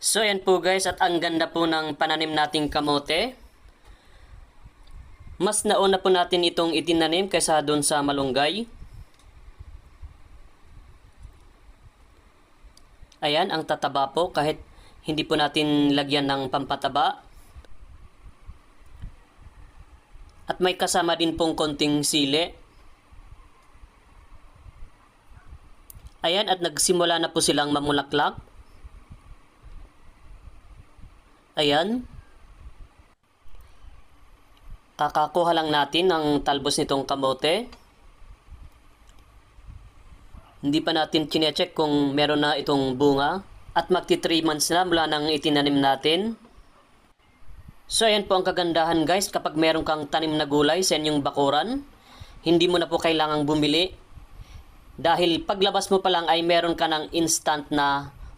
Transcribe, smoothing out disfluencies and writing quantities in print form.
So yan po guys, at ang ganda po ng pananim nating kamote. Mas nauna po natin itong itinanim kaysa doon sa malunggay. Ayan, ang tataba po kahit hindi po natin lagyan ng pampataba. At may kasama din pong konting sili. Ayan, at nagsimula na po silang mamulaklak. Ayan. Kakakuha lang natin ng talbos nitong kamote. Hindi pa natin chinecheck kung meron na itong bunga. At magti 3 months na mula nang itinanim natin. So ayan po ang kagandahan guys, kapag meron kang tanim na gulay sa inyong bakuran, hindi mo na po kailangang bumili. Dahil paglabas mo pa lang ay meron ka ng instant na